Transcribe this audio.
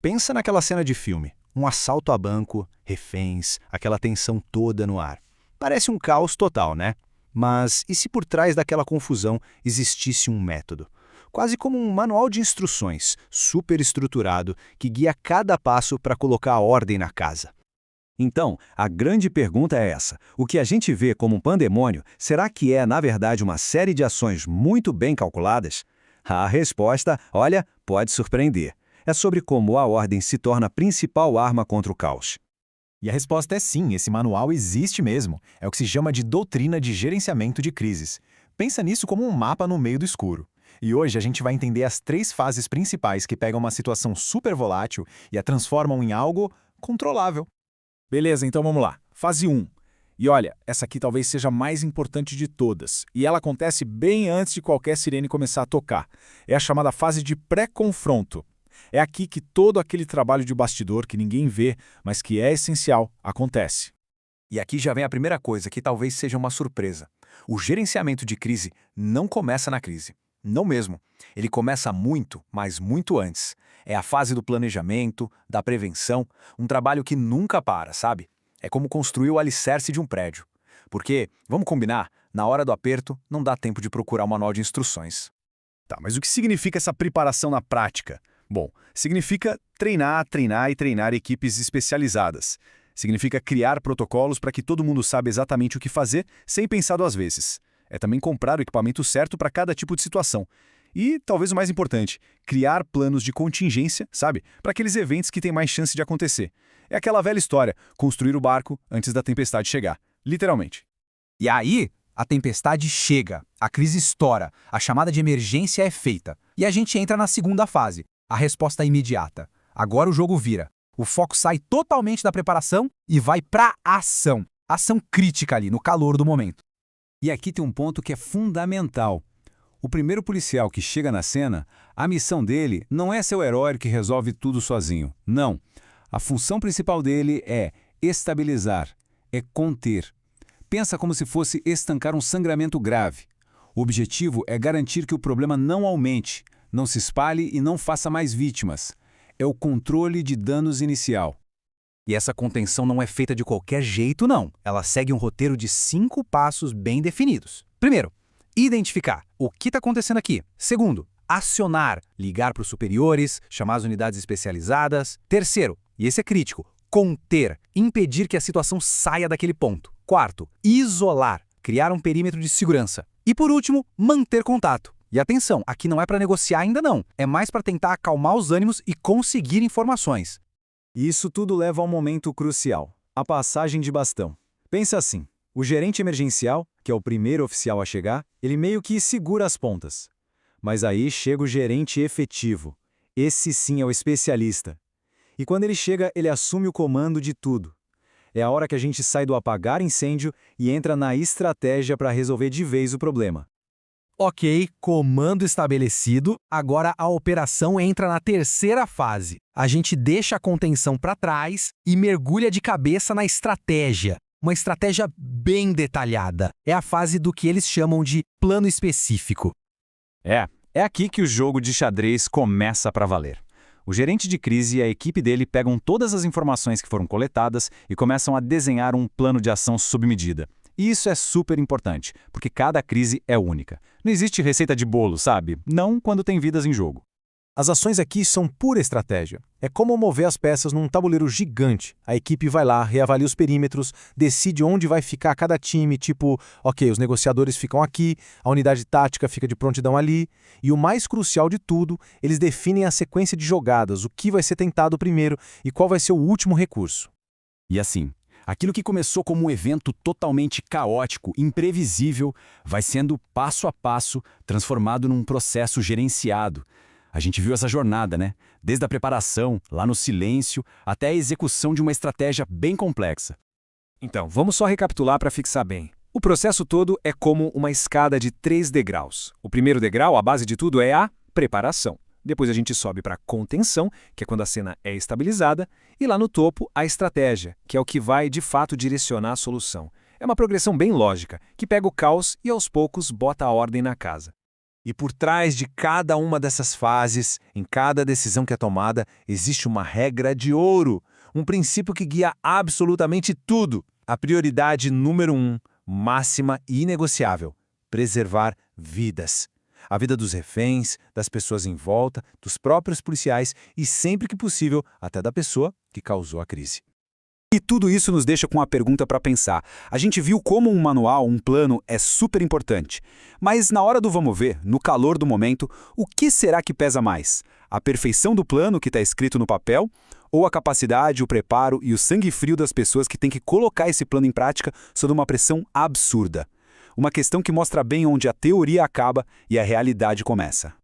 Pensa naquela cena de filme. Um assalto a banco, reféns, aquela tensão toda no ar. Parece um caos total, né? Mas e se por trás daquela confusão existisse um método? Quase como um manual de instruções, super estruturado, que guia cada passo para colocar a ordem na casa. Então, a grande pergunta é essa. O que a gente vê como um pandemônio, será que é, na verdade, uma série de ações muito bem calculadas? A resposta, olha, pode surpreender. É sobre como a ordem se torna a principal arma contra o caos. E a resposta é sim, esse manual existe mesmo. É o que se chama de doutrina de gerenciamento de crises. Pensa nisso como um mapa no meio do escuro. E hoje a gente vai entender as 3 fases principais que pegam uma situação super volátil e a transformam em algo controlável. Beleza, então vamos lá. Fase 1. E olha, essa aqui talvez seja a mais importante de todas. E ela acontece bem antes de qualquer sirene começar a tocar. É a chamada fase de pré-confronto. É aqui que todo aquele trabalho de bastidor que ninguém vê, mas que é essencial, acontece. E aqui já vem a primeira coisa, que talvez seja uma surpresa. O gerenciamento de crise não começa na crise. Não mesmo. Ele começa muito, mas muito antes. É a fase do planejamento, da prevenção, um trabalho que nunca para, sabe? É como construir o alicerce de um prédio. Porque, vamos combinar, na hora do aperto, não dá tempo de procurar um manual de instruções. Tá, mas o que significa essa preparação na prática? Bom, significa treinar, treinar e treinar equipes especializadas. Significa criar protocolos para que todo mundo saiba exatamente o que fazer, sem pensar 2 vezes. É também comprar o equipamento certo para cada tipo de situação. E, talvez o mais importante, criar planos de contingência, sabe? Para aqueles eventos que têm mais chance de acontecer. É aquela velha história, construir o barco antes da tempestade chegar. Literalmente. E aí, a tempestade chega, a crise estoura, a chamada de emergência é feita. E a gente entra na segunda fase, a resposta imediata. Agora o jogo vira. O foco sai totalmente da preparação e vai para a ação. Ação crítica ali, no calor do momento. E aqui tem um ponto que é fundamental. O primeiro policial que chega na cena, a missão dele não é ser o herói que resolve tudo sozinho. Não. A função principal dele é estabilizar, é conter. Pensa como se fosse estancar um sangramento grave. O objetivo é garantir que o problema não aumente, não se espalhe e não faça mais vítimas. É o controle de danos inicial. E essa contenção não é feita de qualquer jeito, não. Ela segue um roteiro de 5 passos bem definidos. Primeiro, identificar o que está acontecendo aqui. Segundo, acionar, ligar para os superiores, chamar as unidades especializadas. Terceiro, e esse é crítico, conter, impedir que a situação saia daquele ponto. Quarto, isolar, criar um perímetro de segurança. E por último, manter contato. E atenção, aqui não é para negociar ainda não, é mais para tentar acalmar os ânimos e conseguir informações. E isso tudo leva a um momento crucial, a passagem de bastão. Pensa assim, o gerente emergencial, que é o primeiro oficial a chegar, ele meio que segura as pontas. Mas aí chega o gerente efetivo. Esse sim é o especialista. E quando ele chega, ele assume o comando de tudo. É a hora que a gente sai do apagar incêndio e entra na estratégia para resolver de vez o problema. Ok, comando estabelecido, agora a operação entra na terceira fase. A gente deixa a contenção para trás e mergulha de cabeça na estratégia. Uma estratégia bem detalhada. É a fase do que eles chamam de plano específico. É aqui que o jogo de xadrez começa para valer. O gerente de crise e a equipe dele pegam todas as informações que foram coletadas e começam a desenhar um plano de ação sob medida. E isso é super importante, porque cada crise é única. Não existe receita de bolo, sabe? Não quando tem vidas em jogo. As ações aqui são pura estratégia. É como mover as peças num tabuleiro gigante. A equipe vai lá, reavalia os perímetros, decide onde vai ficar cada time, tipo, ok, os negociadores ficam aqui, a unidade tática fica de prontidão ali, e o mais crucial de tudo, eles definem a sequência de jogadas, o que vai ser tentado primeiro e qual vai ser o último recurso. E assim, aquilo que começou como um evento totalmente caótico, imprevisível, vai sendo passo a passo transformado num processo gerenciado. A gente viu essa jornada, né? Desde a preparação, lá no silêncio, até a execução de uma estratégia bem complexa. Então, vamos só recapitular para fixar bem. O processo todo é como uma escada de 3 degraus. O primeiro degrau, a base de tudo, é a preparação. Depois a gente sobe para a contenção, que é quando a cena é estabilizada, e lá no topo, a estratégia, que é o que vai de fato direcionar a solução. É uma progressão bem lógica, que pega o caos e aos poucos bota a ordem na casa. E por trás de cada uma dessas fases, em cada decisão que é tomada, existe uma regra de ouro, um princípio que guia absolutamente tudo. A prioridade número 1, máxima e inegociável: preservar vidas. A vida dos reféns, das pessoas em volta, dos próprios policiais e, sempre que possível, até da pessoa que causou a crise. E tudo isso nos deixa com uma pergunta para pensar. A gente viu como um manual, um plano, é super importante. Mas na hora do vamos ver, no calor do momento, o que será que pesa mais? A perfeição do plano que está escrito no papel? Ou a capacidade, o preparo e o sangue frio das pessoas que têm que colocar esse plano em prática sob uma pressão absurda? Uma questão que mostra bem onde a teoria acaba e a realidade começa.